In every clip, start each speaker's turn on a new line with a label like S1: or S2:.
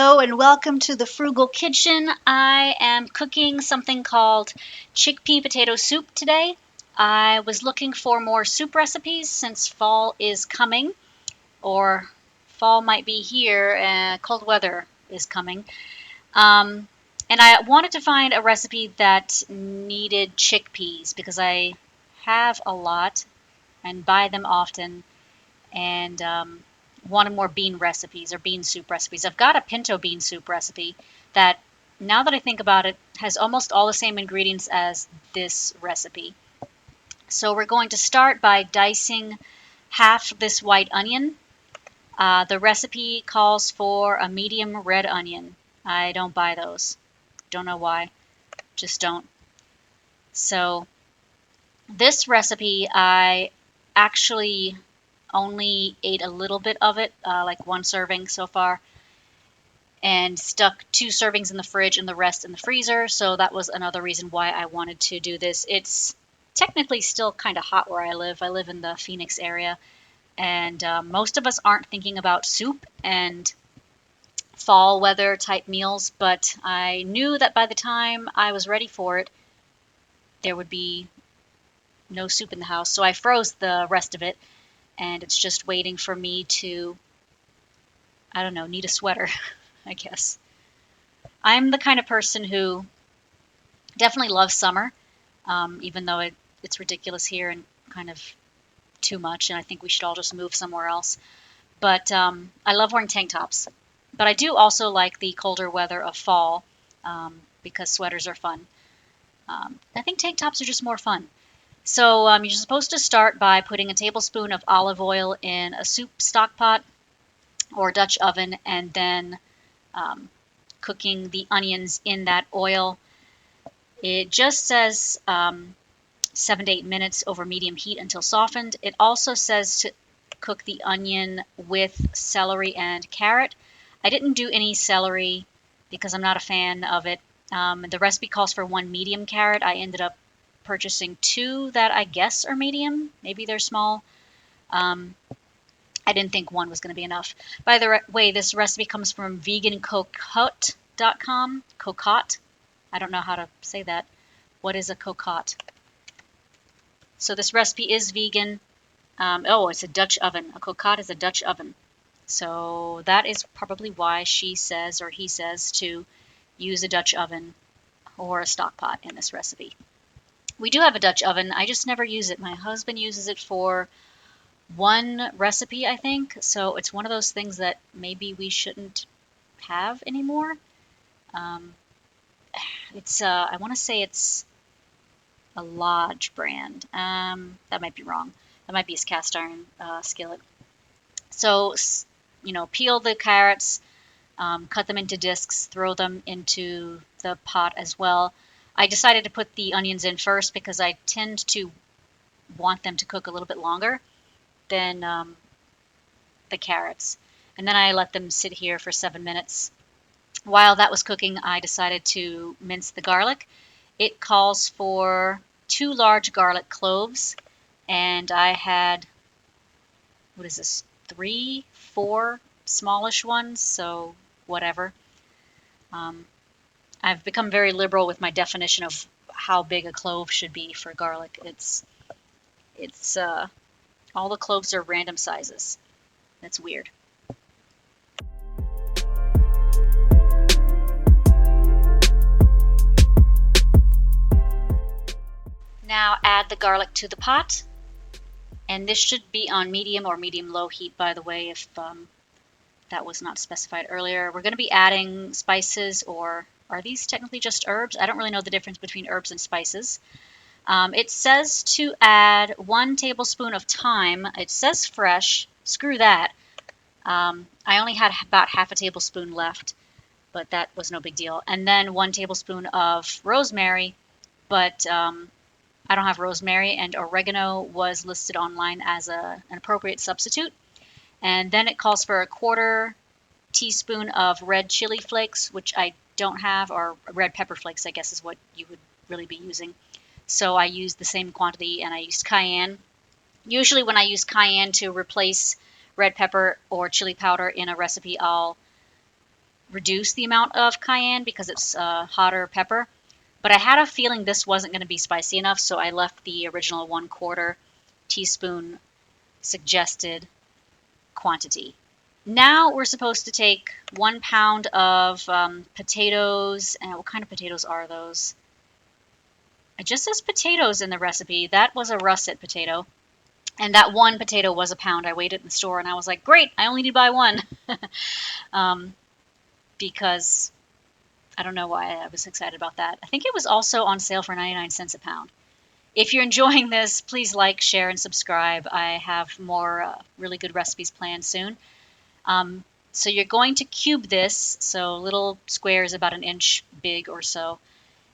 S1: Hello and welcome to the Frugal Kitchen. I am cooking something called chickpea potato soup today. I was looking for more soup recipes since fall is coming, or fall might be here and cold weather is coming. And I wanted to find a recipe that needed chickpeas because I have a lot and buy them often, and wanted more bean recipes or bean soup recipes. I've got a pinto bean soup recipe that, now that I think about it, has almost all the same ingredients as this recipe. So we're going to start by dicing half this white onion. The recipe calls for a medium red onion. I don't buy those. Don't know why. Just don't. So this recipe, I actually only ate a little bit of it, like one serving so far, and stuck 2 servings in the fridge and the rest in the freezer. So that was another reason why I wanted to do this. It's technically still kind of hot where I live. I live in the Phoenix area, and most of us aren't thinking about soup and fall weather type meals, but I knew that by the time I was ready for it, there would be no soup in the house. So I froze the rest of it, and it's just waiting for me to, I don't know, need a sweater, I guess. I'm the kind of person who definitely loves summer, even though it's ridiculous here and kind of too much, and I think we should all just move somewhere else. But I love wearing tank tops. But I do also like the colder weather of fall, because sweaters are fun. I think tank tops are just more fun. So you're supposed to start by putting a tablespoon of olive oil in a soup stock pot or Dutch oven, and then cooking the onions in that oil. It just says 7 to 8 minutes over medium heat until softened. It also says to cook the onion with celery and carrot. I didn't do any celery because I'm not a fan of it. The recipe calls for 1 medium carrot. I ended up purchasing 2 that I guess are medium. Maybe they're small. I didn't think 1 was going to be enough. By the way, this recipe comes from vegancocotte.com. Cocotte. I don't know how to say that. What is a cocotte? So this recipe is vegan. It's a Dutch oven. A cocotte is a Dutch oven. So that is probably why she says, or he says, to use a Dutch oven or a stock pot in this recipe. We do have a Dutch oven. I just never use it. My husband uses it for one recipe, I think. So it's one of those things that maybe we shouldn't have anymore. I want to say it's a Lodge brand. That might be wrong. That might be his cast iron skillet. So, peel the carrots, cut them into discs, throw them into the pot as well. I decided to put the onions in first because I tend to want them to cook a little bit longer than the carrots. And then I let them sit here for 7 minutes. While that was cooking, I decided to mince the garlic. It calls for 2 large garlic cloves, and I had, 3, 4 smallish ones, so whatever. I've become very liberal with my definition of how big a clove should be for garlic. It's all the cloves are random sizes. That's weird. Now add the garlic to the pot, and this should be on medium or medium-low heat, by the way, if that was not specified earlier. We're going to be adding spices, or are these technically just herbs? I don't really know the difference between herbs and spices. It says to add 1 tablespoon of thyme. It says fresh. Screw that. I only had about half a tablespoon left, but that was no big deal. And then 1 tablespoon of rosemary, but I don't have rosemary, and oregano was listed online as an appropriate substitute. And then it calls for a 1/4 teaspoon of red chili flakes, which I don't have, or red pepper flakes, I guess is what you would really be using. So I used the same quantity, and I used cayenne. Usually when I use cayenne to replace red pepper or chili powder in a recipe, I'll reduce the amount of cayenne because it's hotter pepper. But I had a feeling this wasn't going to be spicy enough, so I left the original 1/4 teaspoon suggested quantity. Now we're supposed to take 1 pound of potatoes. And what kind of potatoes are those? It just says potatoes in the recipe. That was a russet potato. And that one potato was a pound. I weighed it in the store and I was like, great, I only need to buy one. Because I don't know why I was excited about that. I think it was also on sale for 99 cents a pound. If you're enjoying this, please like, share, and subscribe. I have more really good recipes planned soon. So you're going to cube this, so little squares about 1 inch big or so,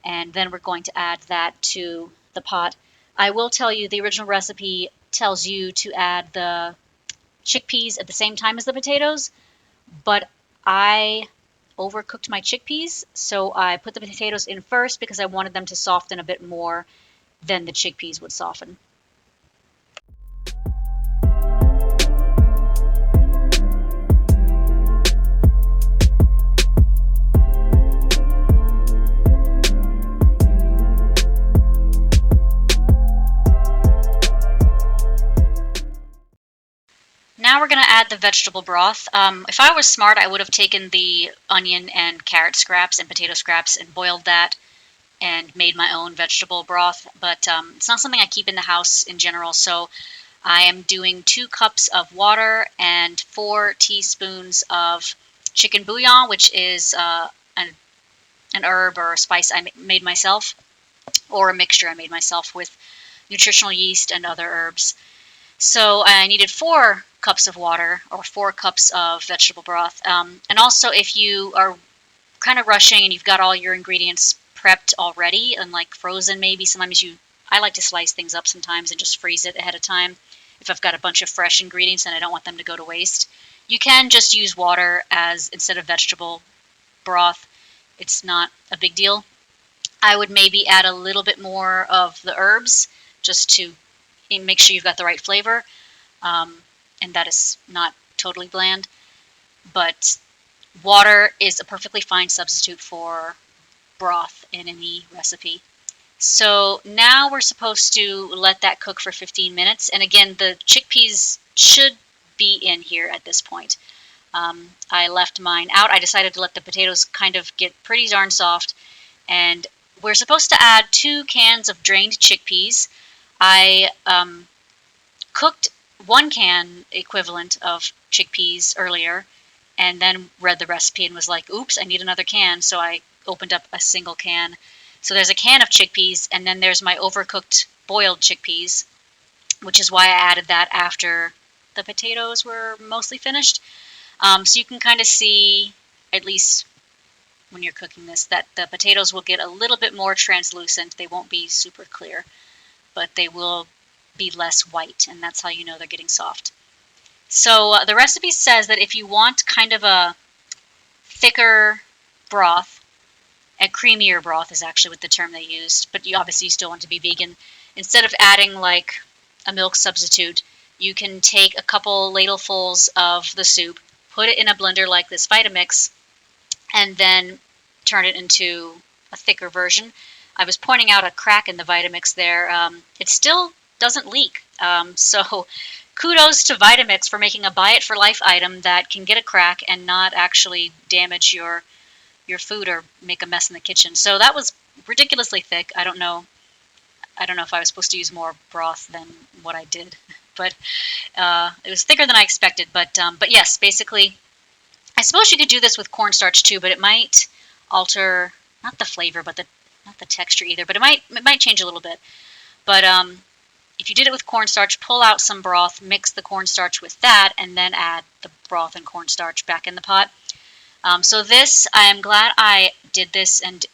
S1: and then we're going to add that to the pot. I will tell you the original recipe tells you to add the chickpeas at the same time as the potatoes, but I overcooked my chickpeas, so I put the potatoes in first because I wanted them to soften a bit more than the chickpeas would soften. Now we're going to add the vegetable broth. If I was smart, I would have taken the onion and carrot scraps and potato scraps and boiled that and made my own vegetable broth, but it's not something I keep in the house in general, so I am doing 2 cups of water and 4 teaspoons of chicken bouillon, which is an herb or a spice I made myself, or a mixture I made myself with nutritional yeast and other herbs. So I needed 4 cups of water or 4 cups of vegetable broth. And also, if you are kind of rushing and you've got all your ingredients prepped already and like frozen, maybe sometimes I like to slice things up sometimes and just freeze it ahead of time if I've got a bunch of fresh ingredients and I don't want them to go to waste. You can just use water as instead of vegetable broth. It's not a big deal. I would maybe add a little bit more of the herbs just to make sure you've got the right flavor, and that is not totally bland. But water is a perfectly fine substitute for broth in any recipe. So now we're supposed to let that cook for 15 minutes. And again, the chickpeas should be in here at this point. I left mine out. I decided to let the potatoes kind of get pretty darn soft. And we're supposed to add 2 cans of drained chickpeas. I cooked 1 can equivalent of chickpeas earlier and then read the recipe and was like, oops, I need another can. So I opened up a single can. So there's a can of chickpeas, and then there's my overcooked boiled chickpeas, which is why I added that after the potatoes were mostly finished. So you can kind of see, at least when you're cooking this, that the potatoes will get a little bit more translucent. They won't be super clear, but they will be less white, and that's how you know they're getting soft. So the recipe says that if you want kind of a thicker broth, a creamier broth is actually what the term they used, but you obviously still want to be vegan. Instead of adding like a milk substitute, you can take a couple ladlefuls of the soup, put it in a blender like this Vitamix, and then turn it into a thicker version. I was pointing out a crack in the Vitamix there. It still doesn't leak. So kudos to Vitamix for making a buy-it-for-life item that can get a crack and not actually damage your food or make a mess in the kitchen. So that was ridiculously thick. I don't know if I was supposed to use more broth than what I did, but it was thicker than I expected. But yes, basically, I suppose you could do this with cornstarch too, but it might alter not the flavor, but not the texture either. But it might change a little bit. But if you did it with cornstarch, pull out some broth, mix the cornstarch with that, and then add the broth and cornstarch back in the pot. So this, I am glad I did this, and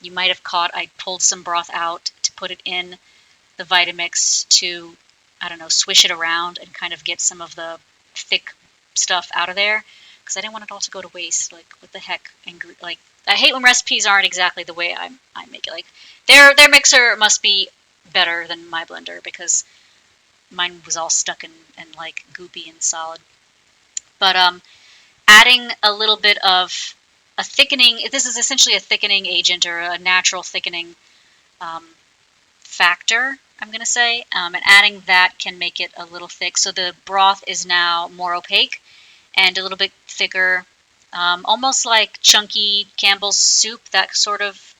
S1: you might have caught I pulled some broth out to put it in the Vitamix to, I don't know, swish it around and kind of get some of the thick stuff out of there, because I didn't want it all to go to waste. Like, what the heck? Like, I hate when recipes aren't exactly the way I make it. Like, their mixer must be better than my blender, because mine was all stuck and like goopy and solid. But adding a little bit of a thickening. This is essentially a thickening agent or a natural thickening um, factor, I'm going to say, and adding that can make it a little thick. So the broth is now more opaque and a little bit thicker, almost like chunky Campbell's soup, that sort of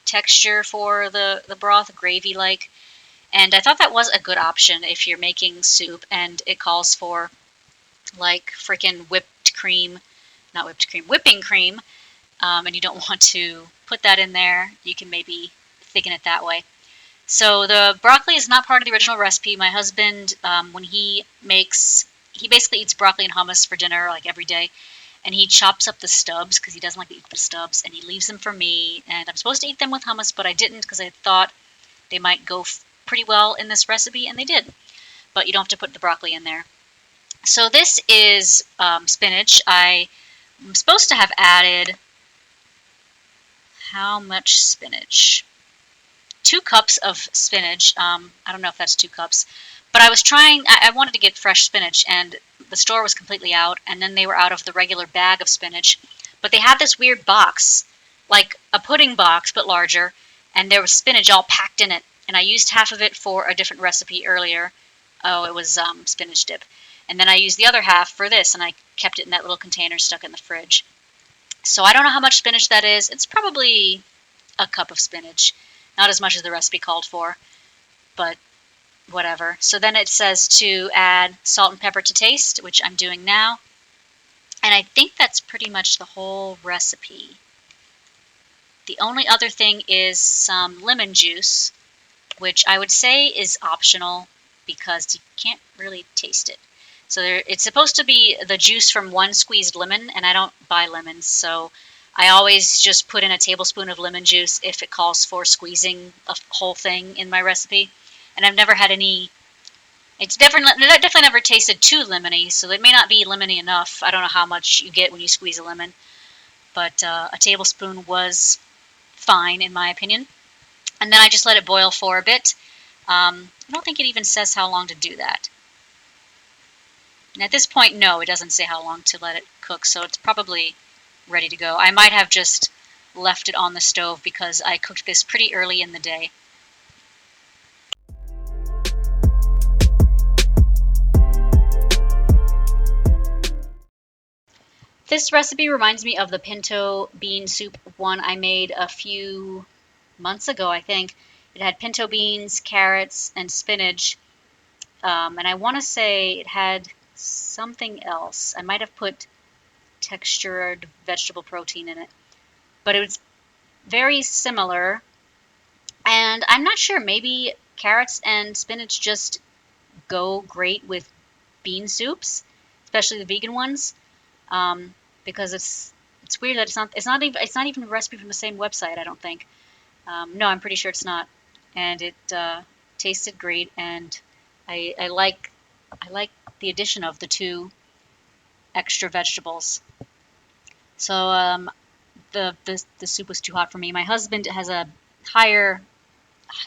S1: texture for the broth, gravy-like. And I thought that was a good option if you're making soup and it calls for like freaking whipping cream, and you don't want to put that in there. You can maybe thicken it that way. So the broccoli is not part of the original recipe. My husband, when he basically eats broccoli and hummus for dinner like every day, and he chops up the stubs because he doesn't like to eat the stubs, and he leaves them for me. And I'm supposed to eat them with hummus, but I didn't because I thought they might go pretty well in this recipe, and they did. But you don't have to put the broccoli in there. So this is spinach. I'm supposed to have added how much spinach? 2 cups of spinach. I don't know if that's 2 cups, but I wanted to get fresh spinach, and the store was completely out, and then they were out of the regular bag of spinach, but they had this weird box, like a pudding box, but larger, and there was spinach all packed in it, and I used half of it for a different recipe earlier. Oh, it was spinach dip. And then I used the other half for this, and I kept it in that little container stuck in the fridge. So I don't know how much spinach that is. It's probably a cup of spinach. Not as much as the recipe called for, but whatever. So then it says to add salt and pepper to taste, which I'm doing now. And I think that's pretty much the whole recipe. The only other thing is some lemon juice, which I would say is optional because you can't really taste it. So it's supposed to be the juice from one squeezed lemon, and I don't buy lemons, so I always just put in a tablespoon of lemon juice if it calls for squeezing a whole thing in my recipe. And I've never had any. It's definitely never tasted too lemony, so it may not be lemony enough. I don't know how much you get when you squeeze a lemon, but a tablespoon was fine in my opinion. And then I just let it boil for a bit. I don't think it even says how long to do that. And at this point, no, it doesn't say how long to let it cook, so it's probably ready to go. I might have just left it on the stove because I cooked this pretty early in the day. This recipe reminds me of the pinto bean soup one I made a few months ago, I think. It had pinto beans, carrots, and spinach. And I want to say it had something else. I might have put textured vegetable protein in it. But it was very similar. And I'm not sure, maybe carrots and spinach just go great with bean soups, especially the vegan ones. Because it's weird that it's not even a recipe from the same website, I don't think. No, I'm pretty sure it's not. And it tasted great, and I like the addition of the 2 extra vegetables. So the soup was too hot for me. My husband has a higher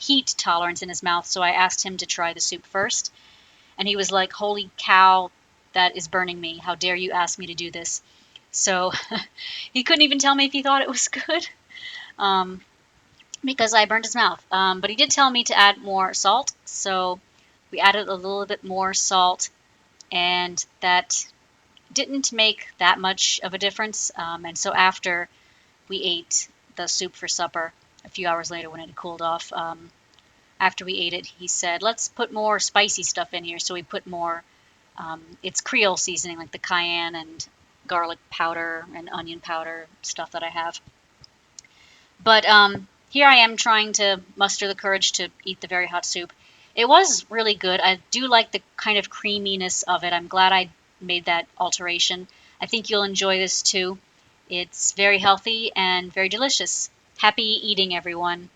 S1: heat tolerance in his mouth, so I asked him to try the soup first, and he was like, "Holy cow, that is burning me. How dare you ask me to do this?" So he couldn't even tell me if he thought it was good. Because I burned his mouth. But he did tell me to add more salt, so we added a little bit more salt, and that didn't make that much of a difference. And so after we ate the soup for supper, a few hours later when it had cooled off, after we ate it, he said, "Let's put more spicy stuff in here." So we put more, it's Creole seasoning, like the cayenne and garlic powder and onion powder stuff that I have. But here I am trying to muster the courage to eat the very hot soup. It was really good. I do like the kind of creaminess of it. I'm glad I made that alteration. I think you'll enjoy this too. It's very healthy and very delicious. Happy eating, everyone.